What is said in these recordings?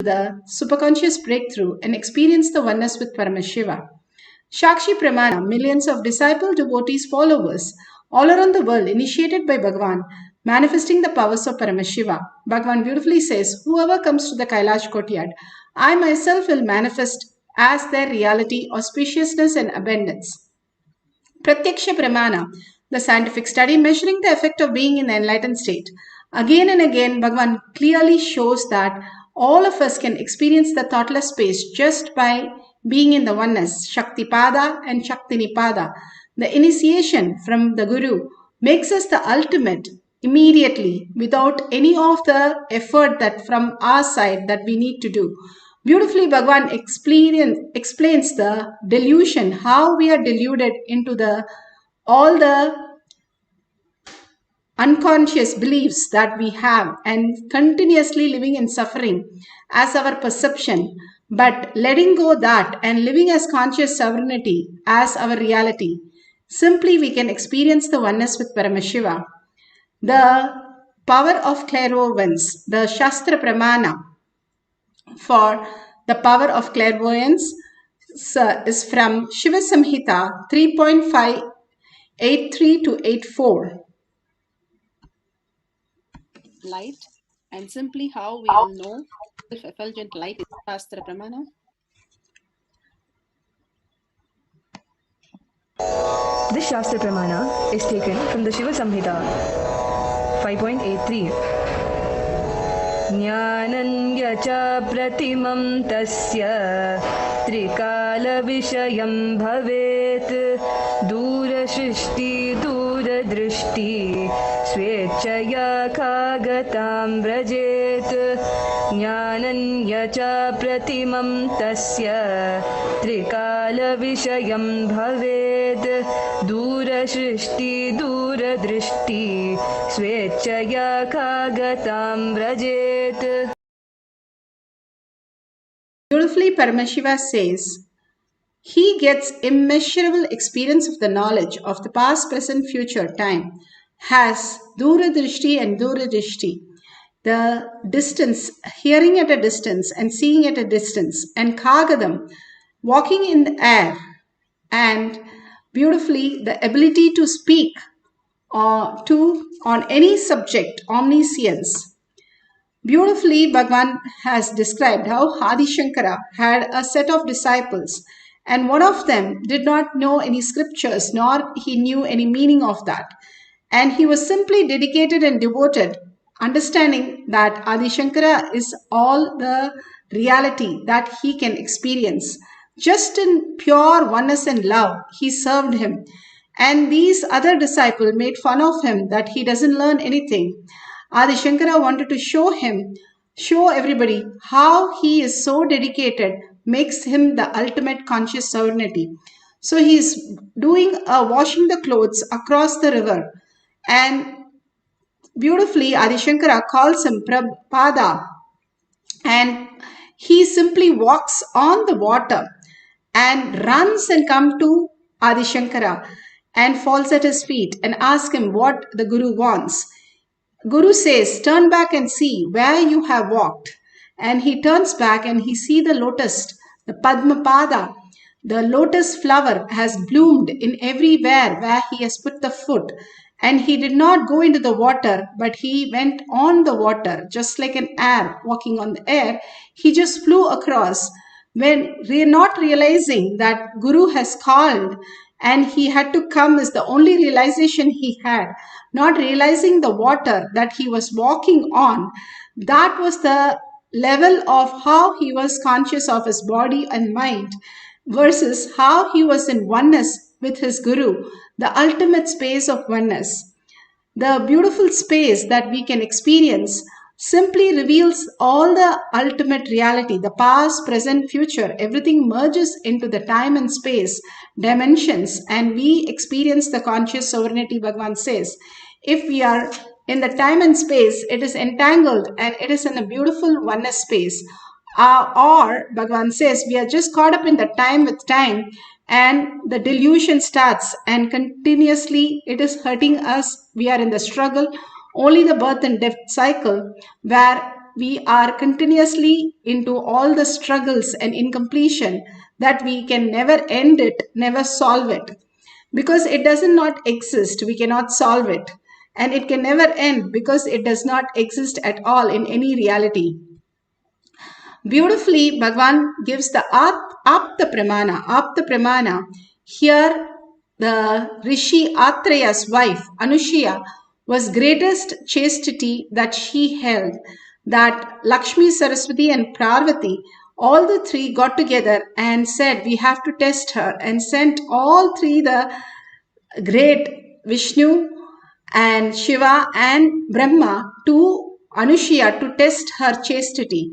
the superconscious breakthrough and experience the oneness with Paramashiva. Shakshi Pramana, millions of disciple devotees followers all around the world initiated by Bhagavan, manifesting the powers of Paramashiva. Bhagavan beautifully says, whoever comes to the Kailash courtyard, I myself will manifest as their reality, auspiciousness and abundance. Pratyaksha Pramana, the scientific study measuring the effect of being in the enlightened state. Again and again, Bhagavan clearly shows that all of us can experience the thoughtless space just by being in the oneness, Shakti Pada and Shakti Nipada. The initiation from the Guru makes us the ultimate immediately without any of the effort that from our side that we need to do. Beautifully, Bhagavan explains the delusion, how we are deluded into all the unconscious beliefs that we have and continuously living in suffering as our perception, but letting go that and living as conscious sovereignty as our reality. Simply we can experience the oneness with Paramashiva. The power of clairvoyance, the Shastra Pramana for the power of clairvoyance is from Shiva Samhita 3.583 to 84. Light, and simply how we will know if effulgent light is Shastra Pramana? This Shastra Pramana is taken from the Shiva Samhita 5.83. Jnananya cha pratimam tasya trikala vishayam bhavet dura shrishti dura drishti swechaya kagatam vrajet Jnananya cha pratimam tasya trikala vishayam bhavet dura shrishti dura drishti swechaya kagatam vrajet. Beautifully, Paramashiva says, he gets immeasurable experience of the knowledge of the past, present, future time, has Dura Drishti and Dura Drishti, the distance, hearing at a distance and seeing at a distance, and Kagadam, walking in the air, and beautifully the ability to speak on any subject, omniscience. Beautifully, Bhagavan has described how Adi Shankara had a set of disciples, and one of them did not know any scriptures, nor he knew any meaning of that. And he was simply dedicated and devoted, understanding that Adi Shankara is all the reality that he can experience. Just in pure oneness and love, he served him. And these other disciples made fun of him that he doesn't learn anything. Adi Shankara wanted to show everybody how he is so dedicated, makes him the ultimate conscious sovereignty. So he is doing washing the clothes across the river, and beautifully Adi Shankara calls him Prabhupada, and he simply walks on the water and runs and comes to Adi Shankara and falls at his feet and asks him what the Guru wants. Guru says, turn back and see where you have walked. And he turns back and he sees the lotus, the Padmapada. The lotus flower has bloomed in everywhere where he has put the foot. And he did not go into the water, but he went on the water, just like an air walking on the air. He just flew across when not realizing that Guru has called and he had to come is the only realization he had, not realizing the water that he was walking on. That was the level of how he was conscious of his body and mind versus how he was in oneness with his Guru, the ultimate space of oneness. The beautiful space that we can experience simply reveals all the ultimate reality, the past, present, future. Everything merges into the time and space dimensions, and we experience the conscious sovereignty. Bhagavan says, if we are in the time and space, it is entangled and it is in a beautiful oneness space. Or Bhagavan says, we are just caught up in the time with time, and the delusion starts and continuously it is hurting us. We are in the struggle, only the birth and death cycle, where we are continuously into all the struggles and incompletion, that we can never end it, never solve it. Because it does not exist, we cannot solve it. And it can never end because it does not exist at all in any reality. Beautifully, Bhagavan gives the Apta Pramana. Apta Pramana. Here, the Rishi Atreya's wife, Anushya, was greatest chastity that she held, that Lakshmi, Saraswati and Parvati, all the three got together and said, we have to test her, and sent all three the great Vishnu and Shiva and Brahma to Anushya to test her chastity.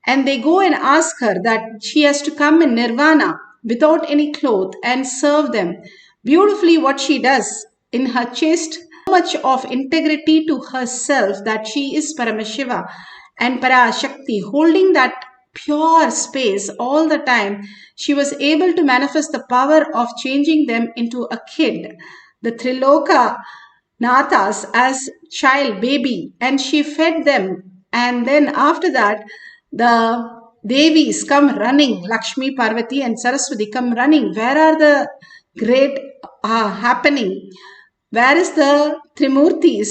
And they go and ask her that she has to come in nirvana without any cloth and serve them. Beautifully, what she does in her chaste, so much of integrity to herself that she is Paramashiva and Parashakti, holding that pure space all the time. She was able to manifest the power of changing them into a kid, the Triloka Nathas, as child baby, and she fed them. And then after that, the Devis come running, Lakshmi, Parvati and Saraswati come running. Where are the great happening? Where is the Trimurtis?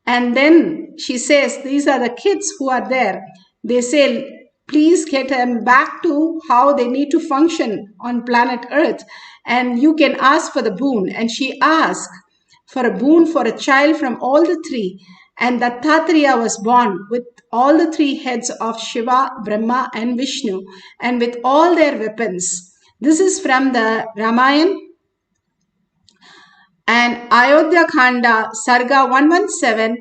And then she says, these are the kids who are there. They say, please get them back to how they need to function on planet Earth, and you can ask for the boon. And she asked for a boon for a child from all the three, and Dattatreya was born with all the three heads of Shiva, Brahma and Vishnu, and with all their weapons. This is from the Ramayana and Ayodhya Khanda, Sarga 117.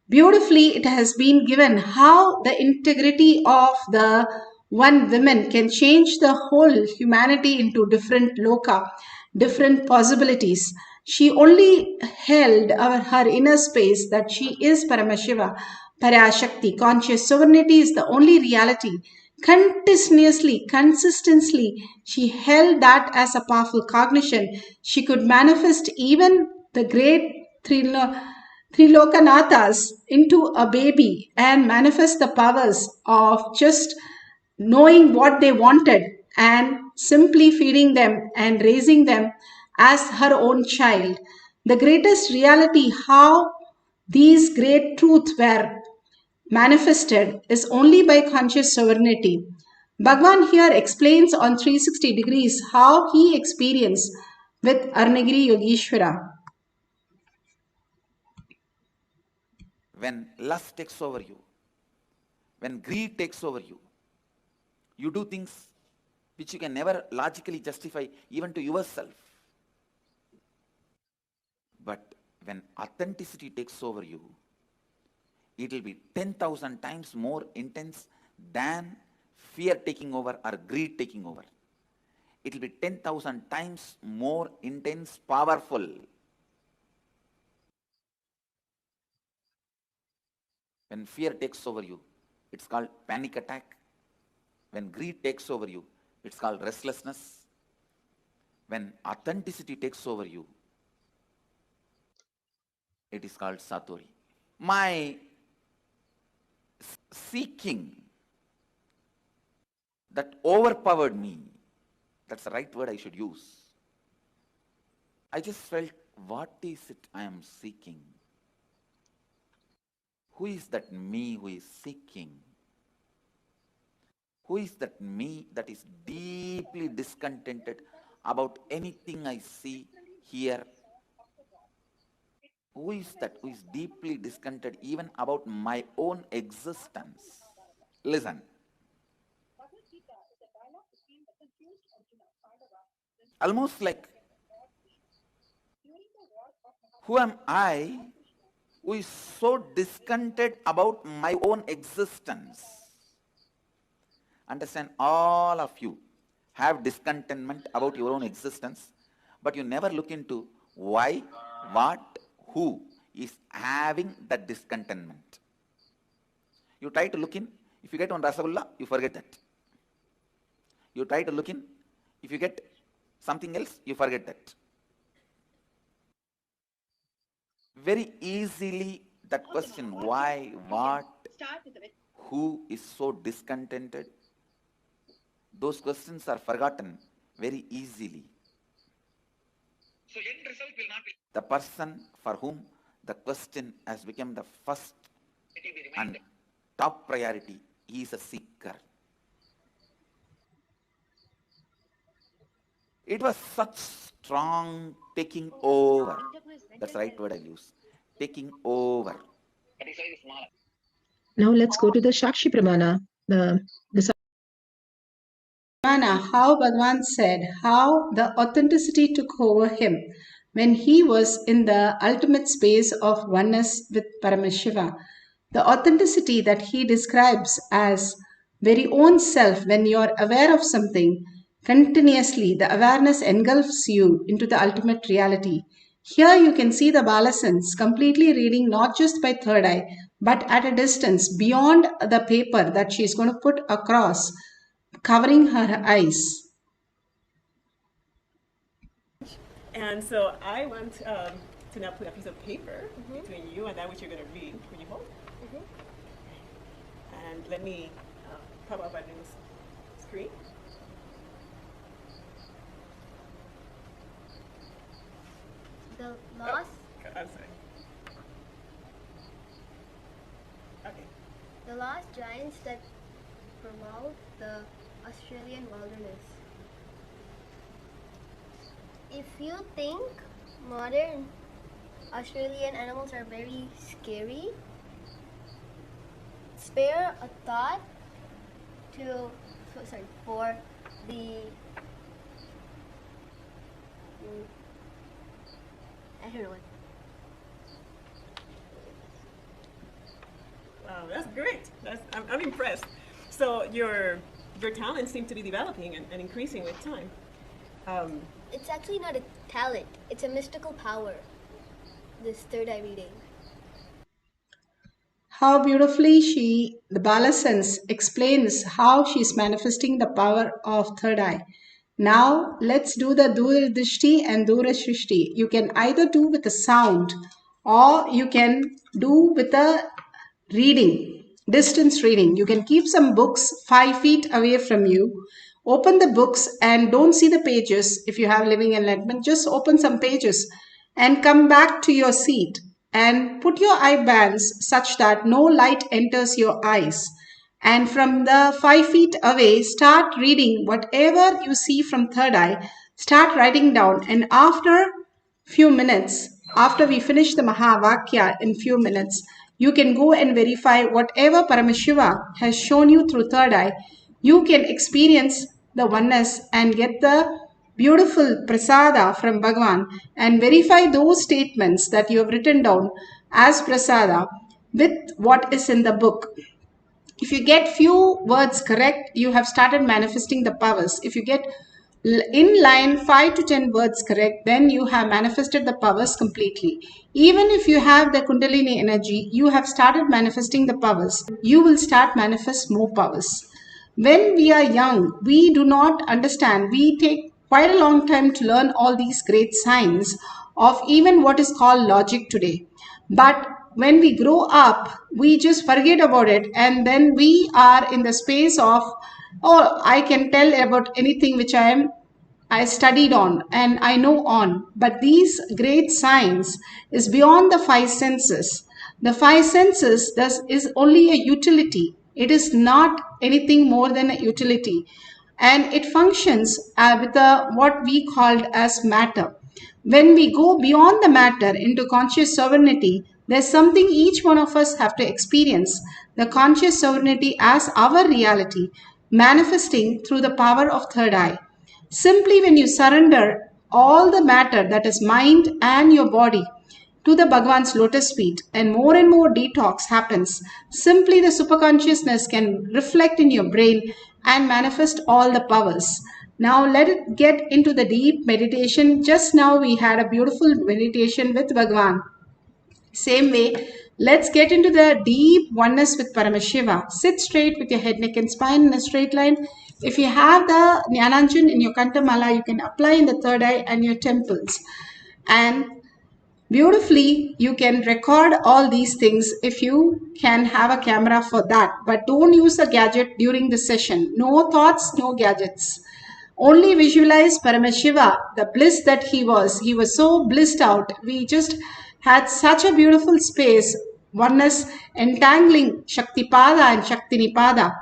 Beautifully, it has been given how the integrity of the one woman can change the whole humanity into different loka, different possibilities. She only held her inner space that she is Paramashiva, Parashakti. Conscious sovereignty is the only reality. Continuously, consistently, she held that as a powerful cognition. She could manifest even the great Trilokanathas into a baby and manifest the powers of just knowing what they wanted and simply feeding them and raising them as her own child. The greatest reality, how these great truths were manifested, is only by conscious sovereignty. Bhagwan here explains on 360 degrees how he experienced with Arnagiri Yogeshwara. When lust takes over you, when greed takes over you, you do things which you can never logically justify even to yourself. But when authenticity takes over you, it will be 10,000 times more intense than fear taking over or greed taking over. It will be 10,000 times more intense, powerful. When fear takes over you, it's called panic attack. When greed takes over you, it's called restlessness. When authenticity takes over you, it is called satori. My seeking that overpowered me, that's the right word I should use. I just felt, what is it I am seeking? Who is that me who is seeking? Who is that me that is deeply discontented about anything I see, hear? Who is that who is deeply discontented even about my own existence? Listen. Almost like, who am I who is so discontented about my own existence? Understand, all of you have discontentment about your own existence, but you never look into why, what, who is having that discontentment. You try to look in, if you get one rasagulla, you forget that. You try to look in, if you get something else, you forget that. Very easily that question, why, what, who is so discontented? Those questions are forgotten very easily. So end result will not be the person for whom the question has become the first and top priority. He is a seeker. It was such strong taking over. That's the right word I use. Taking over. Now let's go to the Shakshi Pramana. The How Bhagavan said how the authenticity took over him when he was in the ultimate space of oneness with Paramashiva. The authenticity that he describes as very own self when you are aware of something continuously, the awareness engulfs you into the ultimate reality. Here you can see the Balasans completely reading not just by third eye, but at a distance beyond the paper that she is going to put across, covering her eyes. And so I want to now put a piece of paper between you and that which you're going to read. Will you hold? And let me pop up a new screen. The lost. I'm sorry. Okay. The lost giants that promote the Australian wilderness. If you think modern Australian animals are very scary, spare a thought for the I don't know what. Wow, that's great. I'm impressed. So your talents seem to be developing and increasing with time. It's actually not a talent. It's a mystical power. This third eye reading. How beautifully the Balasans explains how she's manifesting the power of third eye. Now let's do the Duradrishti and Durashrishti. You can either do with a sound or you can do with a reading, distance reading. You can keep some books 5 feet away from you. Open the books and don't see the pages. If you have living enlightenment, just open some pages and come back to your seat and put your eye bands such that no light enters your eyes. And from the 5 feet away, start reading whatever you see from third eye. Start writing down, and after few minutes, after we finish the Mahavakya in few minutes, you can go and verify whatever Paramashiva has shown you through third eye. You can experience the oneness and get the beautiful prasada from Bhagavan and verify those statements that you have written down as prasada with what is in the book. If you get few words correct, you have started manifesting the powers. If you get in line 5 to 10 words correct, then you have manifested the powers completely. Even if you have the Kundalini energy, you have started manifesting the powers. You will start manifest more powers. When we are young, we do not understand. We take quite a long time to learn all these great signs of even what is called logic today. But when we grow up, we just forget about it, and then we are in the space of, oh, I can tell about anything which I studied on and I know on. But these great science is beyond the five senses. The five senses is only a utility. It is not anything more than a utility, and it functions with what we called as matter. When we go beyond the matter into conscious sovereignty, there's something each one of us have to experience, the conscious sovereignty as our reality, manifesting through the power of third eye. Simply when you surrender all the matter, that is mind and your body, to the Bhagavan's lotus feet, and more detox happens. Simply the superconsciousness can reflect in your brain and manifest all the powers. Now let it get into the deep meditation. Just now we had a beautiful meditation with Bhagavan. Same way, let's get into the deep oneness with Paramashiva. Sit straight with your head, neck and spine in a straight line. If you have the Jnananjan in your Kantamala, you can apply in the third eye and your temples. And Beautifully, you can record all these things if you can have a camera for that. But don't use a gadget during the session. No thoughts, no gadgets. Only visualize Paramashiva, the bliss that he was. He was so blissed out. We just had such a beautiful space. Oneness entangling Shaktipada and Shaktinipada.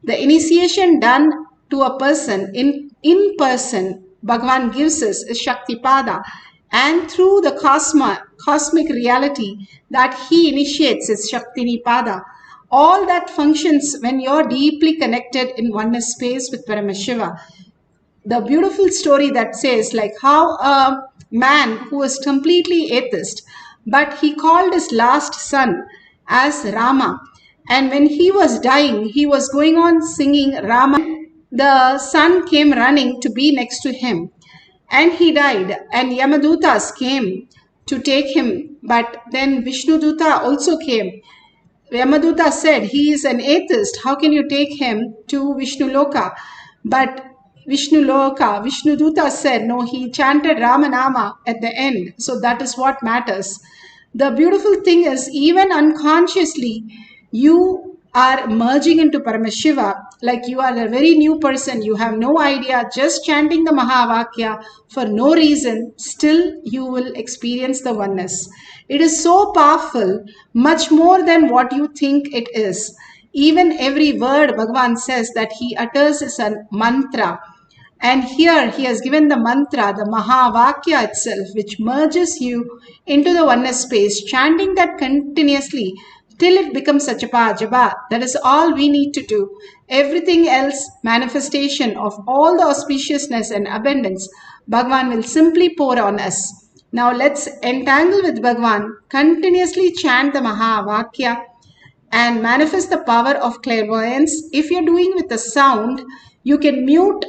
The initiation done to a person in person, Bhagavan gives us is Shaktipada, and through the cosmic reality that he initiates is Shaktinipada. All that functions when you're deeply connected in oneness space with Paramashiva. The beautiful story that says like how a man who was completely atheist, but he called his last son as Rama, and when he was dying he was going on singing Rama. The son came running to be next to him and he died, and Yamadutas came to take him, but then Vishnuduta also came. Yamaduta said, he is an atheist. How can you take him to Vishnu Loka? But Vishnuduta said, no, he chanted Ramanama at the end. So that is what matters. The beautiful thing is, even unconsciously, you are merging into Paramashiva, like you are a very new person, you have no idea, just chanting the Mahavakya for no reason, still you will experience the oneness. It is so powerful, much more than what you think it is. Even every word Bhagavan says that he utters is a mantra. And here he has given the mantra, the Mahavakya itself, which merges you into the oneness space, chanting that continuously till it becomes Sachapa Japa. That is all we need to do. Everything else, manifestation of all the auspiciousness and abundance, Bhagavan will simply pour on us. Now let's entangle with Bhagavan, continuously chant the Mahavakya and manifest the power of clairvoyance. If you're doing with the sound, you can mute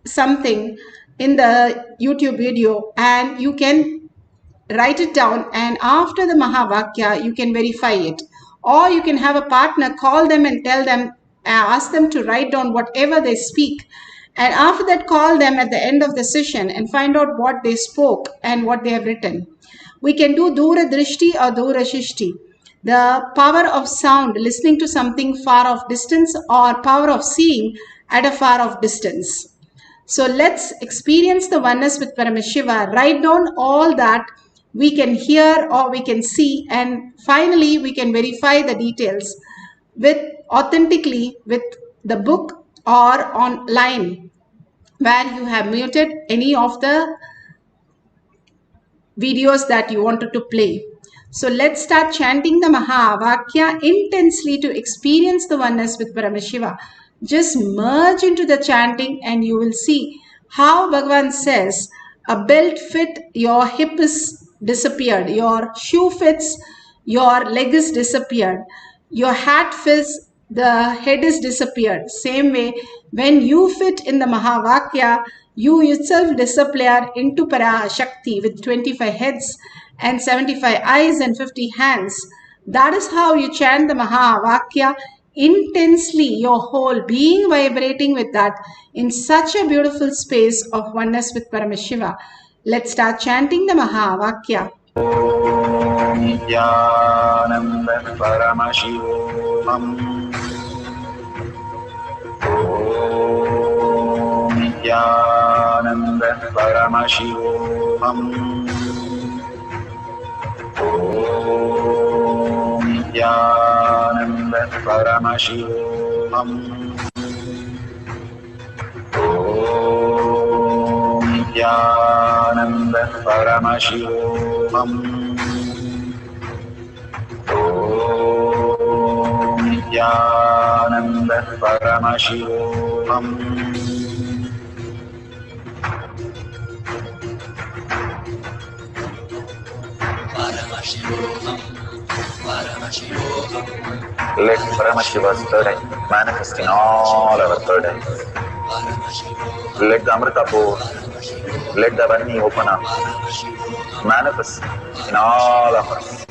something in the YouTube video and you can write it down, and after the Mahavakya you can verify it, or you can have a partner, call them and tell them, ask them to write down whatever they speak, and after that call them at the end of the session and find out what they spoke and what they have written. We can do Dura Drishti or Dura Shishti, the power of sound, listening to something far off distance, or power of seeing at a far off distance. So let's experience the oneness with Paramashiva. Write down all that we can hear or we can see, and finally we can verify the details with authentically with the book or online where you have muted any of the videos that you wanted to play. So let's start chanting the Mahavakya intensely to experience the oneness with Paramashiva. Just merge into the chanting and you will see how Bhagavan says, a belt fit, your hip is disappeared, your shoe fits, your leg is disappeared, your hat fits, the head is disappeared. Same way, when you fit in the Mahavakya, you yourself disappear into Parashakti with 25 heads and 75 eyes and 50 hands. That is how you chant the Mahavakya intensely, your whole being vibrating with that in such a beautiful space of oneness with Paramashiva. Let's start chanting the Mahavakya. Nithyananda Paramashivoham. Nithyananda Paramashivoham. Nithyananda Paramashivoham. Nithyananda Paramashivoham. Nithyananda Paramashivoham. Let Paramashiva's third eye manifest in all our third eyes. Let the Amrita pour, let the Varni open up, manifest in all of us.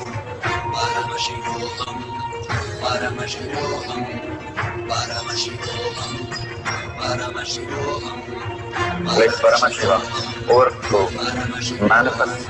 Let Paramashiva overflow, manifest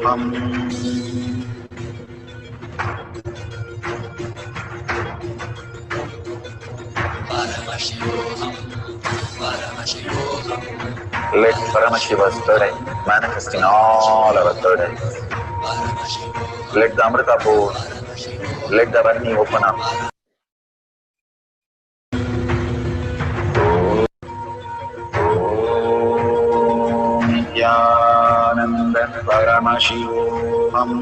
Let Paramashiva's third eye manifest in all our third eyes. Let the Amrita pour, let the Varni open up. Nithyananda Paramashivoham.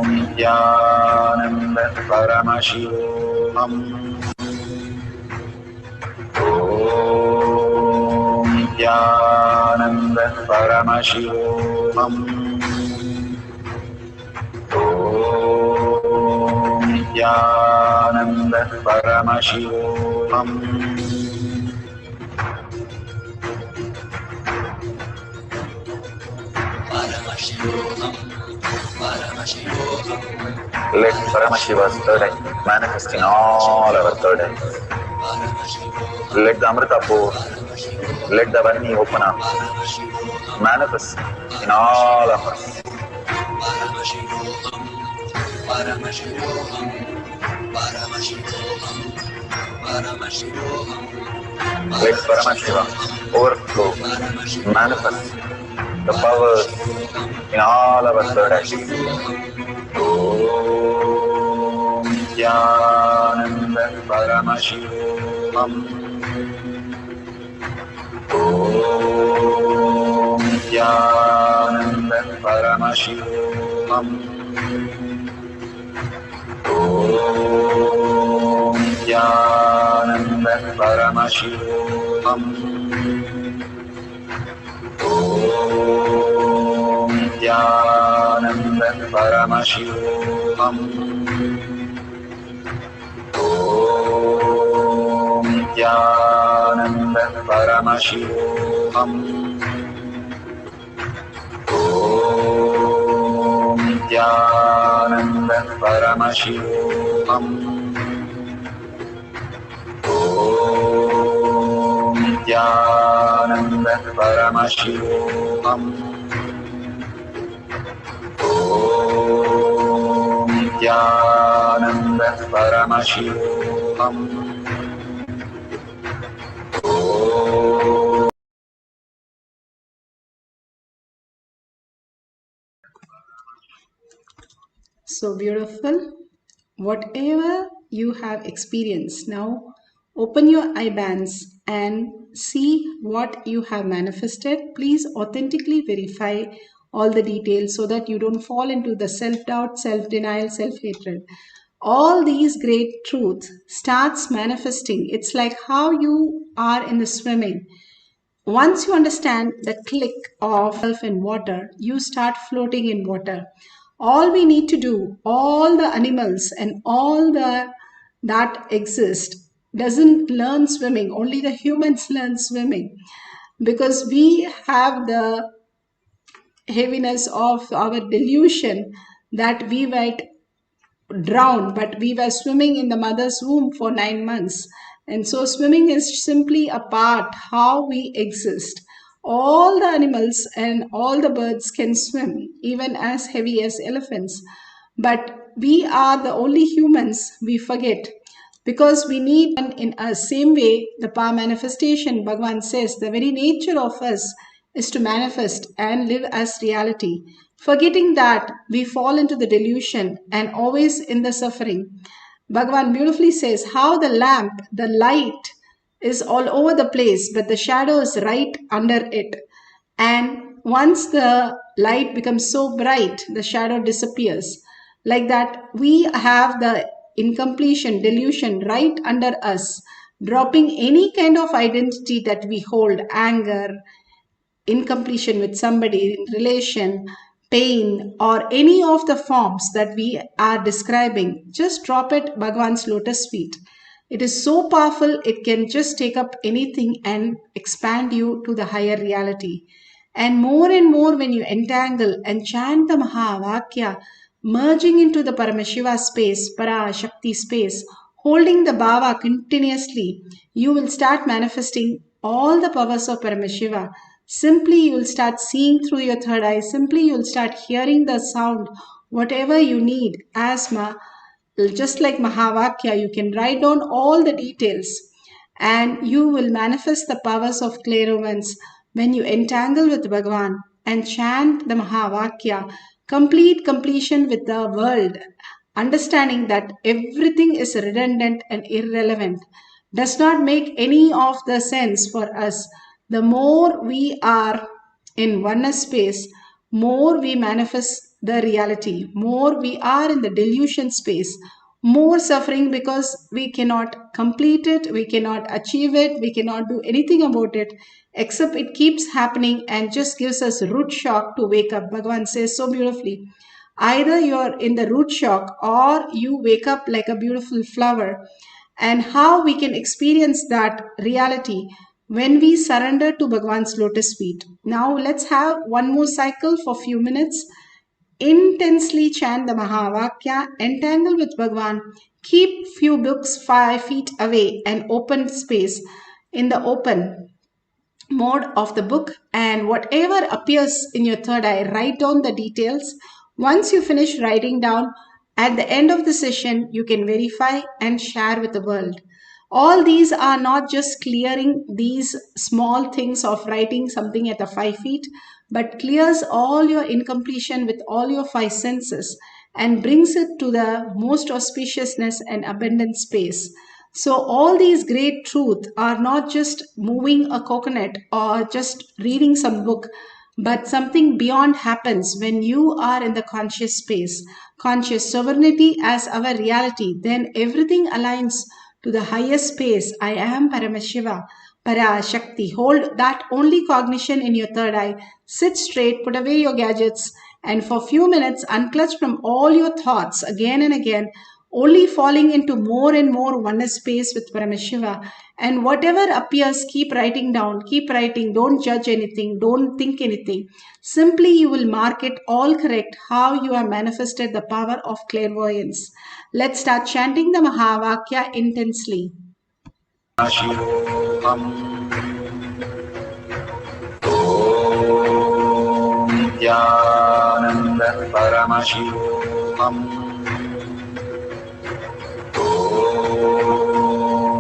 Nithyananda Paramashivoham. Nithyananda Paramashivoham. Nithyananda Paramashivoham. Let Paramashiva's third eye manifest in all our third eyes. Let the Amrita pour, let the Varni open up, manifest in all of us. Let Paramashiva overflow, manifest the powers in all our third eyes. Om Nithyananda Paramashivoham. Om Nithyananda Paramashivoham. Om Nithyananda Paramashivoham. Om Nithyananda Paramashivoham. Om Nithyananda Paramashivoham. Om Nithyananda Paramashivoham. Om Nithyananda Paramashivoham. Om Nithyananda Paramashivoham. So beautiful. Whatever you have experienced now, open your eye bands and see what you have manifested. Please authentically verify all the details so that you don't fall into the self-doubt, self-denial, self-hatred. All these great truths starts manifesting. It's like how you are in the swimming. Once you understand the click of self in water, you start floating in water. All we need to do, all the animals and all the that exist doesn't learn swimming. Only the humans learn swimming because we have the heaviness of our delusion that we might drown, but we were swimming in the mother's womb for 9 months. And so swimming is simply a part how we exist. All the animals and all the birds can swim, even as heavy as elephants. But we are the only humans we forget because we need in a same way the power manifestation. Bhagavan says the very nature of us is to manifest and live as reality. Forgetting that, we fall into the delusion and always in the suffering. Bhagavan beautifully says how the lamp, the light is all over the place, but the shadow is right under it. And once the light becomes so bright, the shadow disappears. Like that, we have the incompletion, delusion right under us, dropping any kind of identity that we hold, anger, incompletion with somebody, relation, pain, or any of the forms that we are describing. Just drop it Bhagavan's lotus feet. It is so powerful, it can just take up anything and expand you to the higher reality. And more when you entangle and chant the Mahavakya, merging into the Paramashiva space, Parashakti space, holding the Bhava continuously, you will start manifesting all the powers of Paramashiva Simply you'll start seeing through your third eye. Simply you'll start hearing the sound, whatever you need. Just like Mahavakya, you can write down all the details and you will manifest the powers of clairvoyance when you entangle with Bhagavan and chant the Mahavakya, completion with the world, understanding that everything is redundant and irrelevant, does not make any of the sense for us. The more we are in oneness space, more we manifest the reality, more we are in the delusion space, more suffering because we cannot complete it, we cannot achieve it, we cannot do anything about it, except it keeps happening and just gives us root shock to wake up. Bhagavan says so beautifully, either you're in the root shock or you wake up like a beautiful flower. And how we can experience that reality when we surrender to Bhagavan's lotus feet. Now let's have one more cycle for few minutes. Intensely chant the Mahavakya, entangle with Bhagavan, keep few books 5 feet away and open space in the open mode of the book, and whatever appears in your third eye, write down the details. Once you finish writing down, at the end of the session, you can verify and share with the world. All these are not just clearing these small things of writing something at the 5 feet, but clears all your incompletion with all your 5 senses and brings it to the most auspiciousness and abundant space. So all these great truths are not just moving a coconut or just reading some book, but something beyond happens when you are in the conscious space, conscious sovereignty as our reality. Then everything aligns to the highest space. I am Paramashiva, Parashakti. Hold that only cognition in your third eye. Sit straight, put away your gadgets, and for few minutes unclutch from all your thoughts again and again, only falling into more and more oneness space with Paramashiva. And whatever appears, keep writing down, keep writing. Don't judge anything, don't think anything. Simply you will mark it all correct how you have manifested the power of clairvoyance. Let's start chanting the Mahavakya intensely. Nithyananda Paramashivam.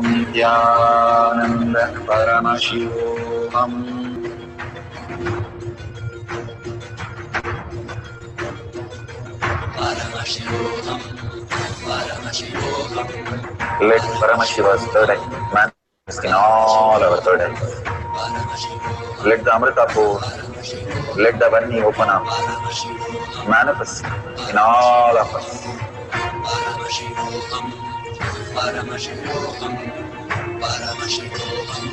Nithyananda Paramashivoham. Let Paramashiva's third eye manifest in all our third eyes. Let the Amrita pour, let the Vani open up, manifest in all of us. Paramashivoham, Paramashivoham, Paramashivoham,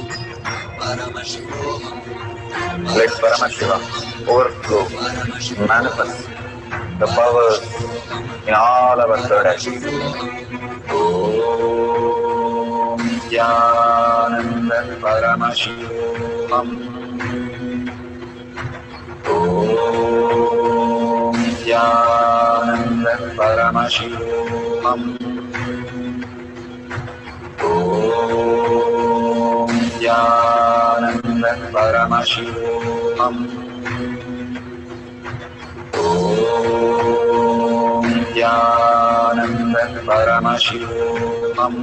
Paramashivoham. Let Paramashiva overflow, manifest the powers in all our third eyes. Om Nithyananda Paramashivam. Om Nithyananda Paramashivam. Om Nithyananda Paramashivam. Om Nithyananda Paramashivoham. Om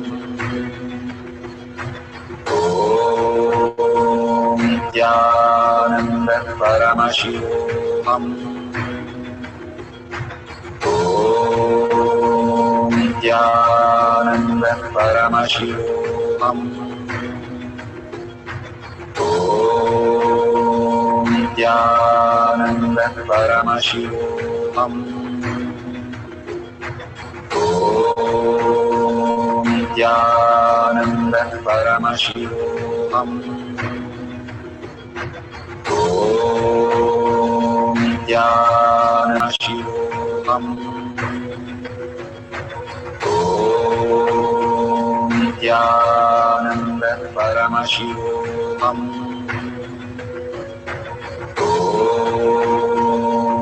Nithyananda Paramashivoham. Om Nithyananda Paramashivoham. Om Nithyananda Paramashivoham. Om Nithyananda Paramashivoham. Om Nithyananda Paramashivoham. Om Nithyananda Paramashivoham. Om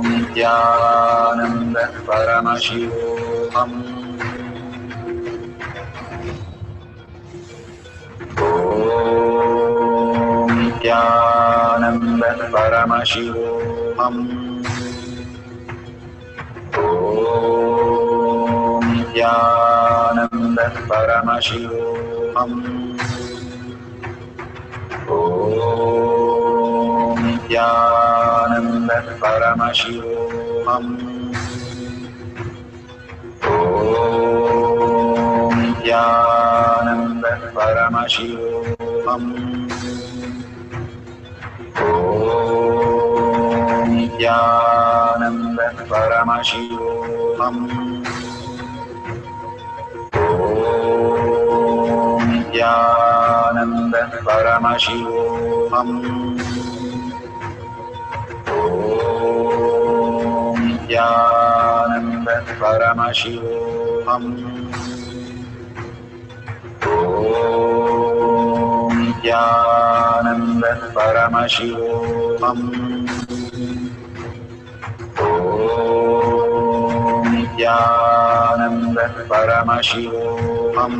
Nithyananda Paramashivoham. Om Nithyananda Paramashivoham. Om Nithyananda Paramashivam. Om Nithyananda Paramashivam. Om Nithyananda Paramashivam. Om Nithyananda Paramashivoham. Om Nithyananda Paramashivoham. Om Nithyananda Paramashivoham. Om Nithyananda Paramashivoham. Om Nithyananda Paramashivoham.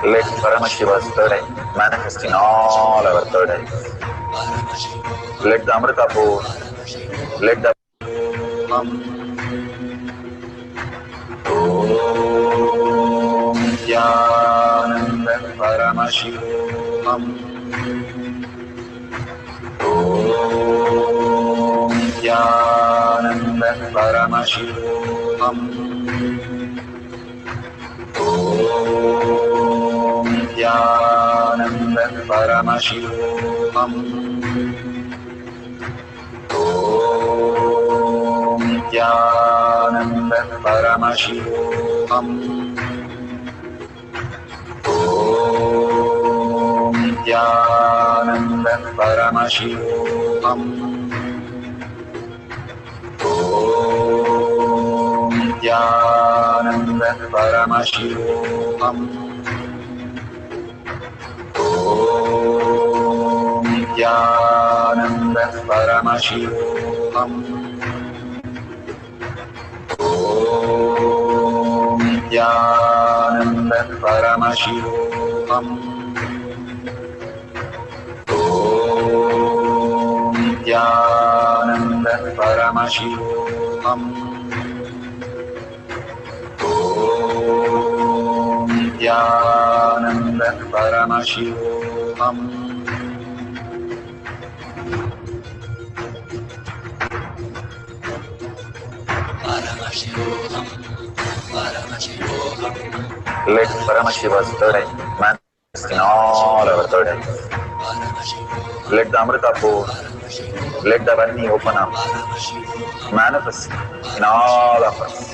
Let Paramashiva's third eye manifest in all our third eyes. Let the Amrita pour, let the Om Nithyananda Paramashivoham. Om Nithyananda Paramashivoham. Om Nithyananda Paramashivoham. Om Nithyananda Paramashivoham. Om Nithyananda Paramashivoham. Om Nithyananda Paramashivoham. Om Nithyananda Paramashivoham. Om Nithyananda Paramashivoham. Om Nithyananda Paramashivoham. Om Nithyananda Paramashivoham. Let Paramashiva's third eye manifest in all our third eyes. Let the Amrita pour, let the Varni open up, manifest in all of us.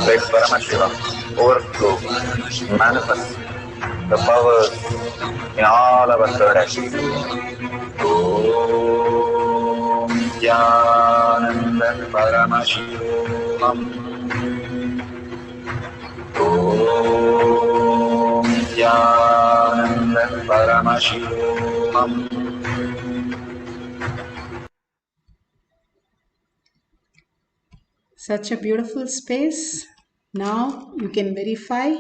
Let Paramashiva overflow, manifest the powers in all our third eyes. Om Nithyananda Paramashivoham. Om Nithyananda Paramashivoham. Such a beautiful space. Now you can verify.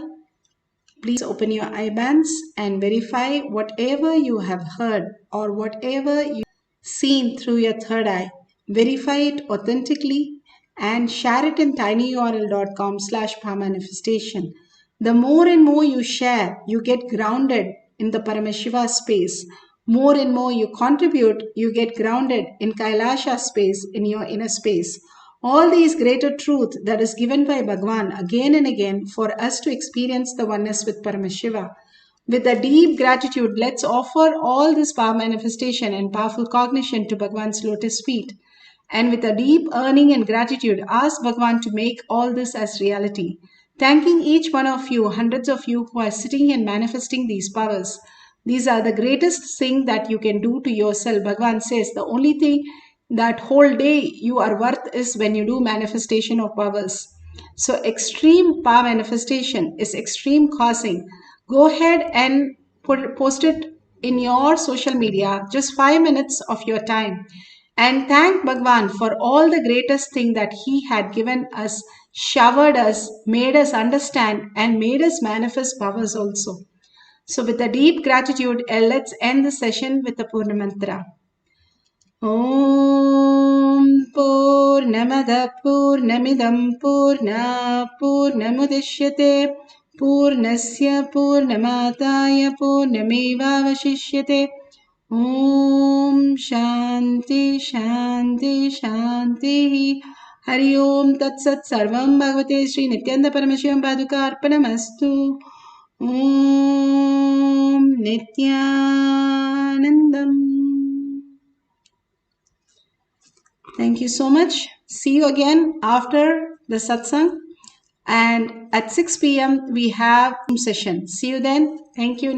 Please open your eye bands and verify whatever you have heard or whatever you've seen through your third eye. Verify it authentically and share it in tinyurl.com/powermanifestation. The more and more you share, you get grounded in the Paramashiva space. More and more you contribute, you get grounded in Kailasha space, in your inner space. All these greater truth that is given by Bhagwan again and again for us to experience the oneness with Paramashiva. With a deep gratitude, let's offer all this power manifestation and powerful cognition to Bhagwan's lotus feet. And with a deep earning and gratitude, ask Bhagwan to make all this as reality. Thanking each one of you, hundreds of you who are sitting and manifesting these powers. These are the greatest thing that you can do to yourself. Bhagwan says the only thing that whole day you are worth is when you do manifestation of powers. So extreme power manifestation is extreme causing. Go ahead and post it in your social media, just 5 minutes of your time, and thank Bhagwan for all the greatest thing that he had given us, showered us, made us understand, and made us manifest powers also. So with a deep gratitude, let's end the session with the Purna Mantra. Om Purnamada Purnamidam Purna Purnamudishyate Purnasya Purnamataya Purnamevavashishyate. Om Shanti Shanti Shanti. Hari Om Tat Sat Sarvam Bhagavate Sri Nithyananda Paramashivam Paduka Arpanamastu. Om Nithyanandam. Thank you so much. See you again after the satsang. And at 6 p.m. we have session. See you then. Thank you.